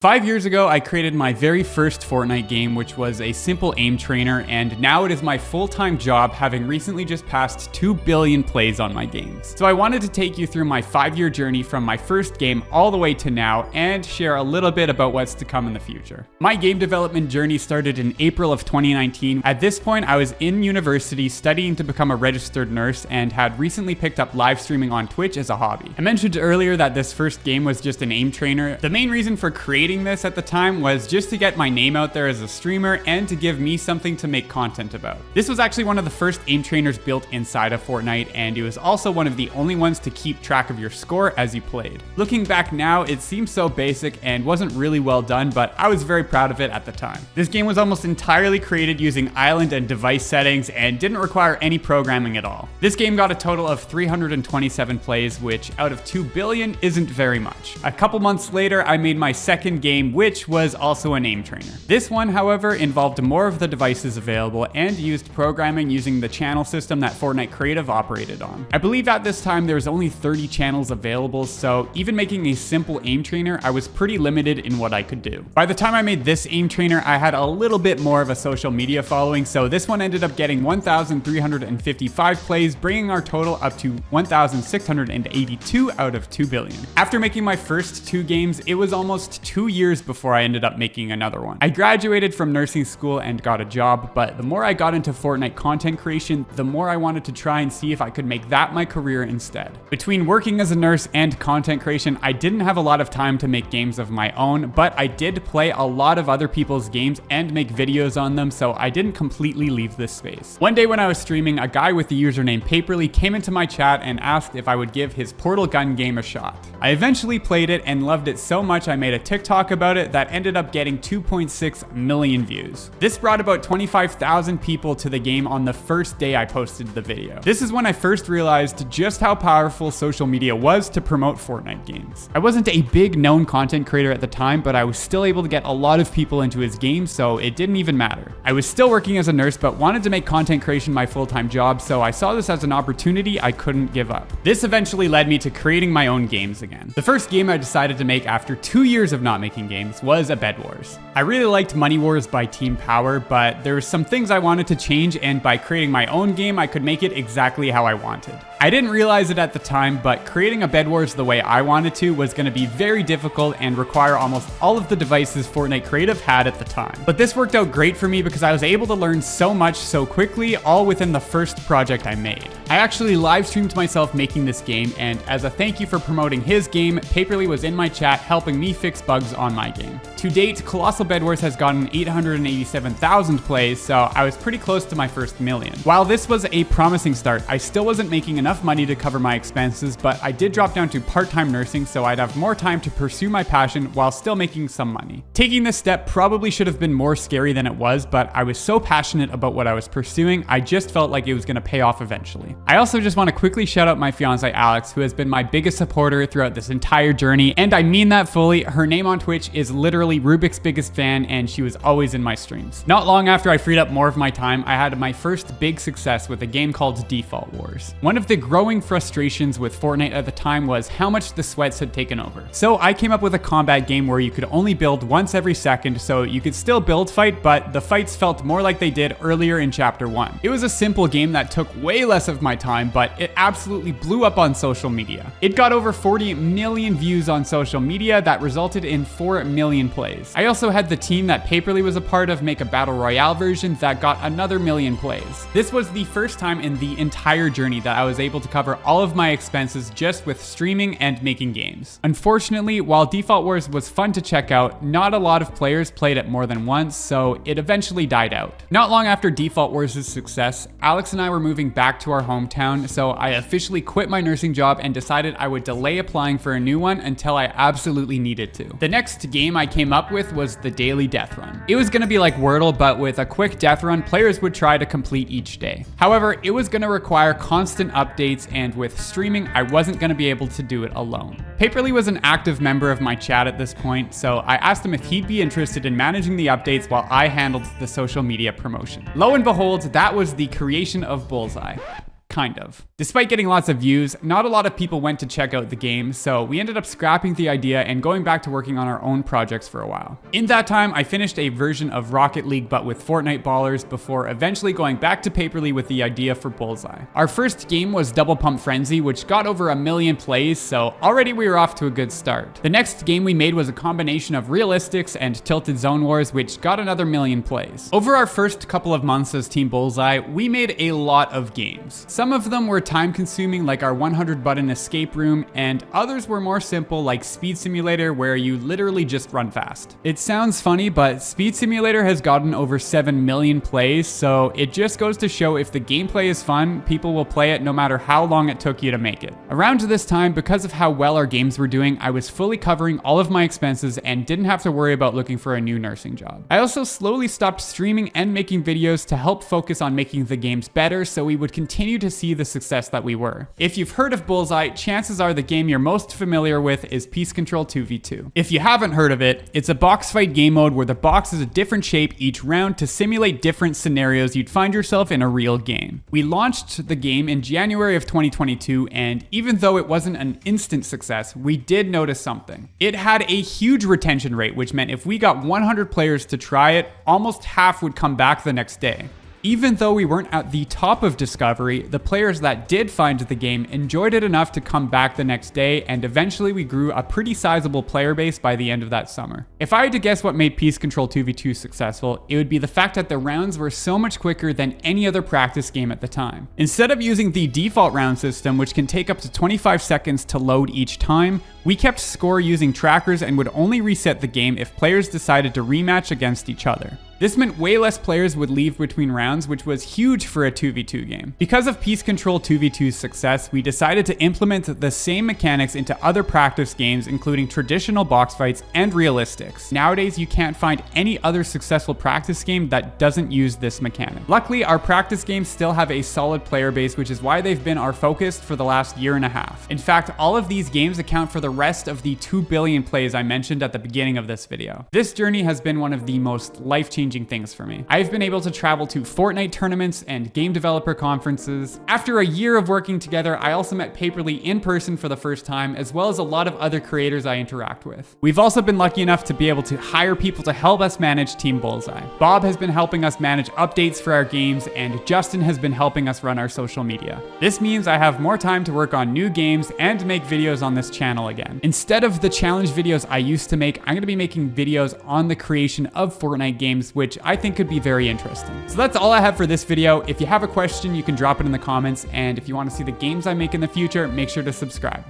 5 years ago, I created my very first Fortnite game, which was a simple aim trainer, and now it is my full-time job, having recently just passed 2 billion plays on my games. So I wanted to take you through my 5-year journey from my first game all the way to now, and share a little bit about what's to come in the future. My game development journey started in April of 2019. At this point, I was in university studying to become a registered nurse, and had recently picked up live streaming on Twitch as a hobby. I mentioned earlier that this first game was just an aim trainer. The main reason for creating this at the time was just to get my name out there as a streamer and to give me something to make content about. This was actually one of the first aim trainers built inside of Fortnite, and it was also one of the only ones to keep track of your score as you played. Looking back now, it seems so basic and wasn't really well done, but I was very proud of it at the time. This game was almost entirely created using island and device settings and didn't require any programming at all. This game got a total of 327 plays, which out of 2 billion isn't very much. A couple months later, I made my second game, which was also an aim trainer. This one, however, involved more of the devices available and used programming using the channel system that Fortnite Creative operated on. I believe at this time there was only 30 channels available, so even making a simple aim trainer, I was pretty limited in what I could do. By the time I made this aim trainer, I had a little bit more of a social media following, so this one ended up getting 1,355 plays, bringing our total up to 1,682 out of 2 billion. After making my first 2 games, it was almost 2 years before I ended up making another one. I graduated from nursing school and got a job, but the more I got into Fortnite content creation, the more I wanted to try and see if I could make that my career instead. Between working as a nurse and content creation, I didn't have a lot of time to make games of my own, but I did play a lot of other people's games and make videos on them, so I didn't completely leave this space. One day when I was streaming, a guy with the username Paperly came into my chat and asked if I would give his Portal gun game a shot. I eventually played it and loved it so much I made a TikTok about it that ended up getting 2.6 million views. This brought about 25,000 people to the game on the first day I posted the video. This is when I first realized just how powerful social media was to promote Fortnite games. I wasn't a big known content creator at the time, but I was still able to get a lot of people into his game, so it didn't even matter. I was still working as a nurse, but wanted to make content creation my full-time job, so I saw this as an opportunity I couldn't give up. This eventually led me to creating my own games again. The first game I decided to make after 2 years of not making games was a Bed Wars. I really liked Money Wars by Team Power, but there were some things I wanted to change, and by creating my own game, I could make it exactly how I wanted. I didn't realize it at the time, but creating a Bed Wars the way I wanted to was going to be very difficult and require almost all of the devices Fortnite Creative had at the time. But this worked out great for me because I was able to learn so much so quickly, all within the first project I made. I actually live streamed myself making this game, and as a thank you for promoting his game, Paperly was in my chat helping me fix bugs on my game. To date, Colossal Bed Wars has gotten 887,000 plays, so I was pretty close to my first million. While this was a promising start, I still wasn't making enough money to cover my expenses, but I did drop down to part-time nursing so I'd have more time to pursue my passion while still making some money. Taking this step probably should have been more scary than it was, but I was so passionate about what I was pursuing, I just felt like it was going to pay off eventually. I also just want to quickly shout out my fiance Alex, who has been my biggest supporter throughout this entire journey, and I mean that fully. Her name on Twitch is literally Rubique's biggest fan, and she was always in my streams. Not long after I freed up more of my time, I had my first big success with a game called Default Wars. One of the growing frustrations with Fortnite at the time was how much the sweats had taken over. So I came up with a combat game where you could only build once every second, so you could still build fight, but the fights felt more like they did earlier in Chapter 1. It was a simple game that took way less of my time, but it absolutely blew up on social media. It got over 40 million views on social media that resulted in 4 million plays. I also had the team that Paperly was a part of make a battle royale version that got another million plays. This was the first time in the entire journey that I was able to cover all of my expenses just with streaming and making games. Unfortunately, while Default Wars was fun to check out, not a lot of players played it more than once, so it eventually died out. Not long after Default Wars' success, Alex and I were moving back to our hometown, so I officially quit my nursing job and decided I would delay applying for a new one until I absolutely needed to. The next game I came up with was the Daily Death Run. It was going to be like Wordle, but with a quick death run, players would try to complete each day. However, it was going to require constant updates, and with streaming, I wasn't going to be able to do it alone. Paperly was an active member of my chat at this point, so I asked him if he'd be interested in managing the updates while I handled the social media promotion. Lo and behold, that was the creation of Bullseye. kind of. Despite getting lots of views, not a lot of people went to check out the game, so we ended up scrapping the idea and going back to working on our own projects for a while. In that time, I finished a version of Rocket League but with Fortnite ballers before eventually going back to Paperly with the idea for Bullseye. Our first game was Double Pump Frenzy, which got over 1 million plays, so already we were off to a good start. The next game we made was a combination of Realistics and Tilted Zone Wars, which got another 1 million plays. Over our first couple of months as Team Bullseye, we made a lot of games. Some of them were time-consuming, like our 100-button escape room, and others were more simple, like Speed Simulator, where you literally just run fast. It sounds funny, but Speed Simulator has gotten over 7 million plays, so it just goes to show if the gameplay is fun, people will play it no matter how long it took you to make it. Around this time, because of how well our games were doing, I was fully covering all of my expenses and didn't have to worry about looking for a new nursing job. I also slowly stopped streaming and making videos to help focus on making the games better so we would continue to see the success that we were. If you've heard of Bullseye, chances are the game you're most familiar with is Peace Control 2v2. If you haven't heard of it, it's a box fight game mode where the box is a different shape each round to simulate different scenarios you'd find yourself in a real game. We launched the game in January of 2022, and even though it wasn't an instant success, we did notice something. It had a huge retention rate, which meant if we got 100 players to try it, almost half would come back the next day. Even though we weren't at the top of discovery, the players that did find the game enjoyed it enough to come back the next day, and eventually we grew a pretty sizable player base by the end of that summer. If I had to guess what made Peace Control 2v2 successful, it would be the fact that the rounds were so much quicker than any other practice game at the time. Instead of using the default round system, which can take up to 25 seconds to load each time, we kept score using trackers and would only reset the game if players decided to rematch against each other. This meant way less players would leave between rounds, which was huge for a 2v2 game. Because of Peace Control 2v2's success, we decided to implement the same mechanics into other practice games, including traditional box fights and realistics. Nowadays, you can't find any other successful practice game that doesn't use this mechanic. Luckily, our practice games still have a solid player base, which is why they've been our focus for the last 1.5 years. In fact, all of these games account for the rest of the 2 billion plays I mentioned at the beginning of this video. This journey has been one of the most life-changing things for me. I've been able to travel to Fortnite tournaments and game developer conferences. After a year of working together, I also met Paperly in person for the first time, as well as a lot of other creators I interact with. We've also been lucky enough to be able to hire people to help us manage Team Bullseye. Bob has been helping us manage updates for our games, and Justin has been helping us run our social media. This means I have more time to work on new games and make videos on this channel again. Instead of the challenge videos I used to make, I'm going to be making videos on the creation of Fortnite games, which I think could be very interesting. So that's all I have for this video. If you have a question, you can drop it in the comments, and if you want to see the games I make in the future, make sure to subscribe.